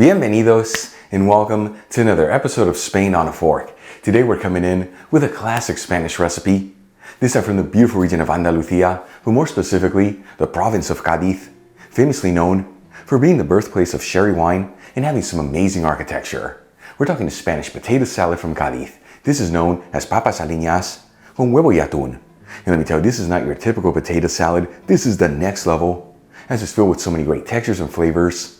Bienvenidos and welcome to another episode of Spain on a Fork. Today we're coming in with a classic Spanish recipe. This time from the beautiful region of Andalusia, but more specifically, the province of Cádiz, famously known for being the birthplace of sherry wine and having some amazing architecture. We're talking a Spanish potato salad from Cádiz. This is known as papas aliñás con huevo y atún. And let me tell you, this is not your typical potato salad. This is the next level, as it's filled with so many great textures and flavors.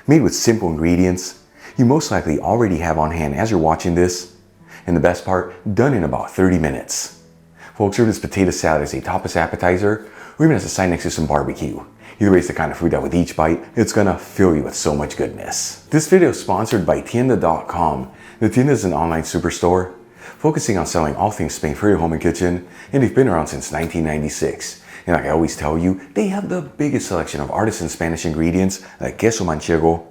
Made with simple ingredients you most likely already have on hand as you're watching this, and the best part, done in about 30 minutes. Folks, serve this potato salad as a tapas appetizer or even as a side next to some barbecue. Either way, it's the kind of food that with each bite, it's gonna fill you with so much goodness. This video is sponsored by tienda.com. The Tienda is an online superstore focusing on selling all things Spain for your home and kitchen, and they've been around since 1996. And like I always tell you, they have the biggest selection of artisan Spanish ingredients like queso manchego,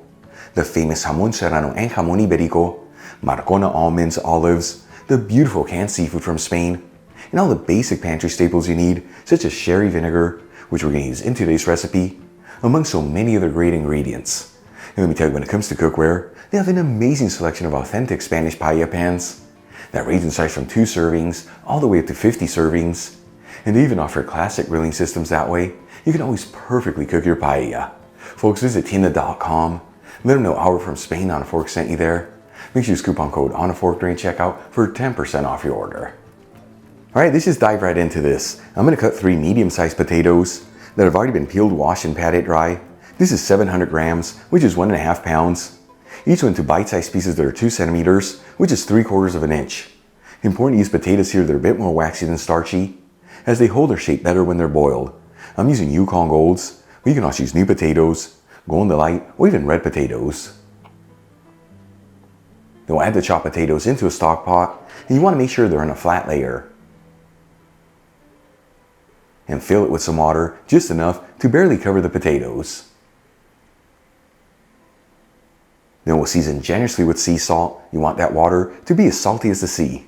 the famous jamón serrano and jamón ibérico, Marcona almonds, olives, the beautiful canned seafood from Spain, and all the basic pantry staples you need, such as sherry vinegar, which we're going to use in today's recipe, among so many other great ingredients. And let me tell you, when it comes to cookware, they have an amazing selection of authentic Spanish paella pans that range in size from 2 servings all the way up to 50 servings. And they even offer classic grilling systems that way. You can always perfectly cook your paella. Folks, visit tienda.com. Let them know Our from Spain on a Fork sent you there. Make sure you use coupon code on a fork during checkout for 10% off your order. Alright, let's just dive right into this. I'm going to cut 3 medium-sized potatoes that have already been peeled, washed, and patted dry. This is 700 grams, which is 1.5 pounds. Each one into bite-sized pieces that are 2 centimeters, which is 3/4 of an inch. Important to use potatoes here that are a bit more waxy than starchy, as they hold their shape better when they're boiled. I'm using Yukon Golds, but you can also use new potatoes, Golden Delight, or even red potatoes. Then we'll add the chopped potatoes into a stock pot, and you want to make sure they're in a flat layer. And fill it with some water, just enough to barely cover the potatoes. Then we'll season generously with sea salt. You want that water to be as salty as the sea.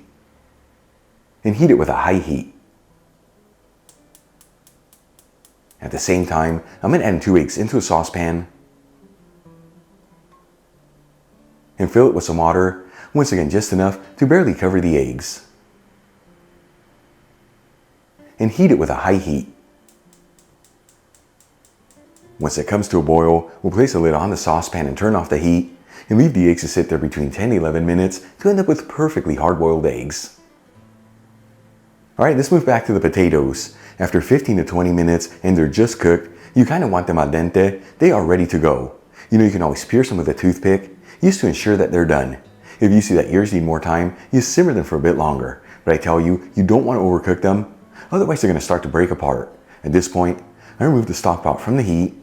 And heat it with a high heat. At the same time, I'm going to add 2 eggs into a saucepan and fill it with some water, once again just enough to barely cover the eggs. And heat it with a high heat. Once it comes to a boil, we'll place a lid on the saucepan and turn off the heat and leave the eggs to sit there between 10 to 11 minutes to end up with perfectly hard-boiled eggs. Alright, let's move back to the potatoes. After 15 to 20 minutes and they're just cooked, you kind of want them al dente, they are ready to go. You know, you can always pierce them with a toothpick, just to ensure that they're done. If you see that yours need more time, you simmer them for a bit longer. But I tell you, you don't want to overcook them, otherwise they're going to start to break apart. At this point, I remove the stock pot from the heat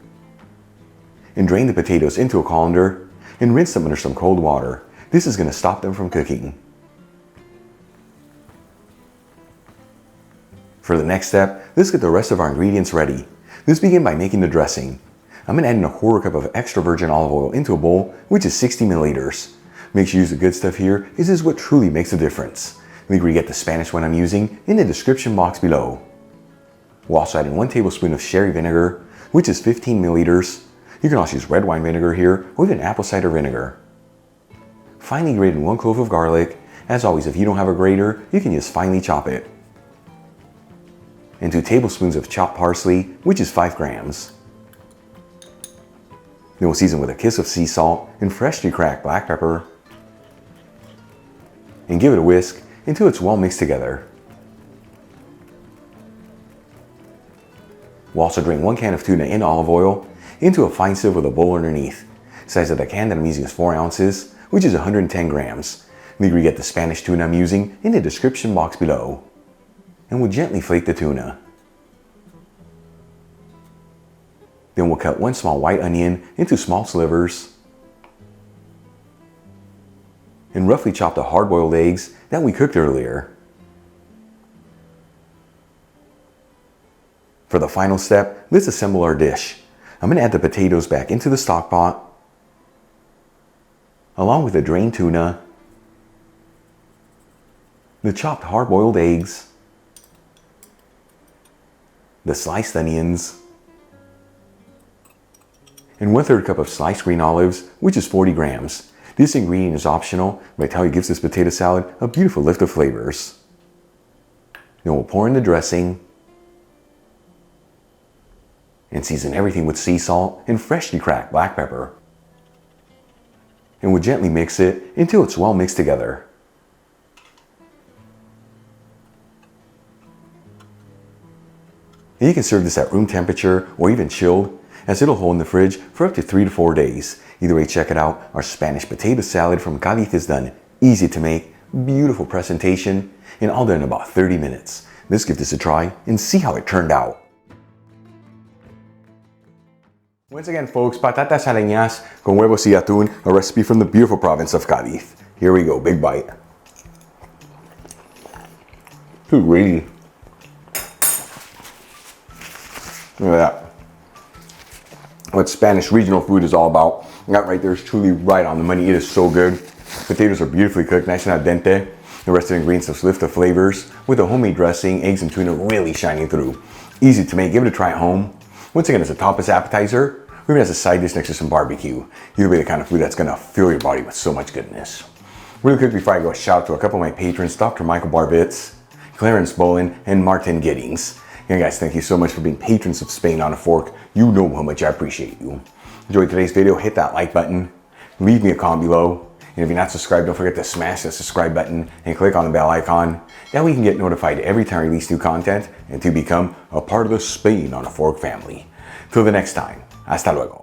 and drain the potatoes into a colander and rinse them under some cold water. This is going to stop them from cooking. For the next step, let's get the rest of our ingredients ready. Let's begin by making the dressing. I'm going to add in 1/4 cup of extra virgin olive oil into a bowl, which is 60 milliliters. Make sure you use the good stuff here, this is what truly makes a difference. Leave where you get the Spanish one I'm using in the description box below. We'll also add in 1 tablespoon of sherry vinegar, which is 15 milliliters. You can also use red wine vinegar here, or even apple cider vinegar. Finely grated 1 clove of garlic. As always, if you don't have a grater, you can just finely chop it. And 2 tablespoons of chopped parsley, which is 5 grams. Then we'll season with a kiss of sea salt and freshly cracked black pepper. And give it a whisk until it's well mixed together. We'll also drain 1 can of tuna in olive oil into a fine sieve with a bowl underneath. The size of the can that I'm using is 4 ounces, which is 110 grams. Leave where you get the Spanish tuna I'm using in the description box below. And we'll gently flake the tuna. Then we'll cut 1 small white onion into small slivers and roughly chop the hard-boiled eggs that we cooked earlier. For the final step, let's assemble our dish. I'm going to add the potatoes back into the stock pot, along with the drained tuna, the chopped hard-boiled eggs, the sliced onions, and 1/3 cup of sliced green olives, which is 40 grams. This ingredient is optional, but I tell you, it gives this potato salad a beautiful lift of flavors. Then we'll pour in the dressing and season everything with sea salt and freshly cracked black pepper. And we'll gently mix it until it's well mixed together. And you can serve this at room temperature or even chilled, as it'll hold in the fridge for up to 3 to 4 days. Either way, check it out. Our Spanish potato salad from Cádiz is done. Easy to make, beautiful presentation, and all done in about 30 minutes. Let's give this a try and see how it turned out. Once again, folks, patatas aliñás con huevos y atún, a recipe from the beautiful province of Cádiz. Here we go, big bite. Too greedy. Look at that. What Spanish regional food is all about. That right there is truly right on the money. It is so good. Potatoes are beautifully cooked, nice and al dente. The rest of the ingredients just lift the flavors with a homemade dressing, eggs and tuna really shining through. Easy to make, give it a try at home. Once again, as a tapas appetizer, or even as a side dish next to some barbecue. You'll be the kind of food that's gonna fill your body with so much goodness. Really quick before I go, a shout out to a couple of my patrons, Dr. Michael Barbitz, Clarence Bolin, and Martin Giddings. Again, guys, thank you so much for being patrons of Spain on a Fork. You know how much I appreciate you. Enjoyed today's video, hit that like button, leave me a comment below, and if you're not subscribed, don't forget to smash that subscribe button and click on the bell icon. That way you can get notified every time I release new content and to become a part of the Spain on a Fork family. Till the next time, hasta luego.